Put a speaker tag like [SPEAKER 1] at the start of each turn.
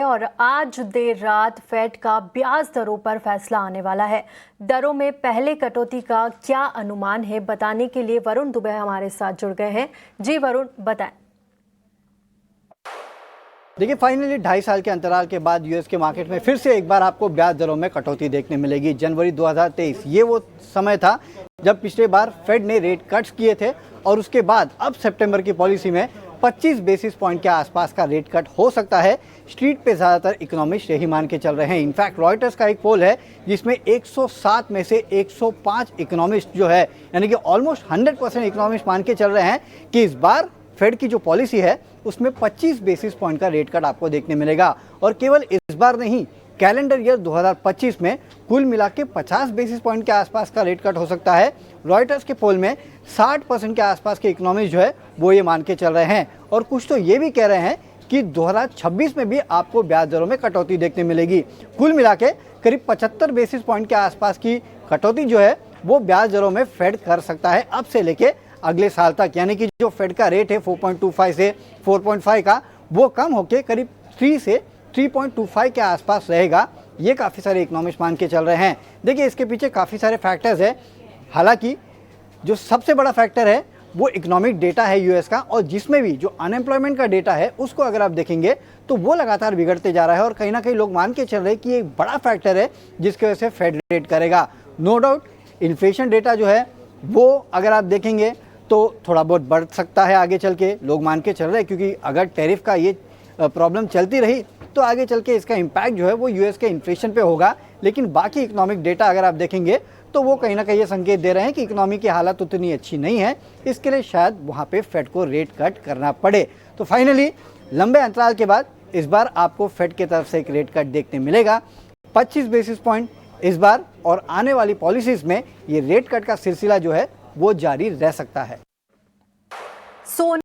[SPEAKER 1] और आज देर रात फेड का ब्याज दरों पर फैसला आने वाला है। दरों में पहले कटौती का क्या अनुमान है, बताने के लिए वरुण दुबे हमारे साथ जुड़ गए हैं। जी वरुण, बताएं।
[SPEAKER 2] देखिए, फाइनली 2.5 साल के अंतराल के बाद यूएस के मार्केट में फिर से एक बार आपको ब्याज दरों में कटौती देखने मिलेगी। जनवरी 2023 ये वो समय था जब पिछले बार फेड ने रेट कट्स किए थे और उसके बाद अब सितंबर की पॉलिसी में 25 बेसिस पॉइंट के आसपास का रेट कट हो सकता है। स्ट्रीट पे ज़्यादातर इकोनॉमिस्ट यही मान के चल रहे हैं। इनफैक्ट रॉयटर्स का एक पोल है जिसमें 107 में से 105 इकोनॉमिस्ट जो है, यानी कि ऑलमोस्ट 100% इकोनॉमिस्ट मान के चल रहे हैं कि इस बार फेड की जो पॉलिसी है उसमें 25 बेसिस पॉइंट का रेट कट आपको देखने मिलेगा। और केवल इस बार नहीं, कैलेंडर ईयर 2025 में कुल मिला के 50 बेसिस पॉइंट के आसपास का रेट कट हो सकता है। रॉयटर्स के पोल में 60% के आसपास के इकोनॉमिस्ट जो है वो ये मान के चल रहे हैं और कुछ तो ये भी कह रहे हैं कि 2026 में भी आपको ब्याज दरों में कटौती देखने मिलेगी। कुल मिला के करीब 75 बेसिस पॉइंट के आसपास की कटौती जो है वो ब्याज दरों में फेड कर सकता है अब से लेके अगले साल तक। यानी कि जो फेड का रेट है 4.25 से 4.5 का, वो कम होकर करीब 3 से 3.25 के आसपास रहेगा। ये काफ़ी सारे इकोनॉमिस्ट मान के चल रहे हैं। देखिए, इसके पीछे काफ़ी सारे फैक्टर्स हैं। हालांकि जो सबसे बड़ा फैक्टर है वो इकोनॉमिक डेटा है यूएस का, और जिसमें भी जो अनएम्प्लॉयमेंट का डेटा है उसको अगर आप देखेंगे तो वो लगातार बिगड़ते जा रहा है और कहीं ना कहीं लोग मान के चल रहे हैं कि एक बड़ा फैक्टर है जिसकी वजह से फेड रेट करेगा। नो डाउट इन्फ्लेशन डेटा जो है वो अगर आप देखेंगे तो थोड़ा बहुत बढ़ सकता है आगे चल के, लोग मान के चल रहे हैं, क्योंकि अगर टैरिफ का ये प्रॉब्लम चलती रही तो आगे चल के इसका इम्पैक्ट जो है वो यूएस के इन्फ्लेशन पे होगा। लेकिन बाकी इकोनॉमिक डेटा अगर आप देखेंगे तो वो कहीं ना कहीं ये संकेत दे रहे हैं कि इकोनॉमी की हालत उतनी अच्छी नहीं है, इसके लिए शायद वहाँ पे फेड को रेट कट करना पड़े। तो फाइनली लंबे अंतराल के बाद इस बार आपको फेड की तरफ से एक रेट कट देखने मिलेगा 25 बेसिस पॉइंट इस बार, और आने वाली पॉलिसीज में ये रेट कट का सिलसिला जो है वो जारी रह सकता है।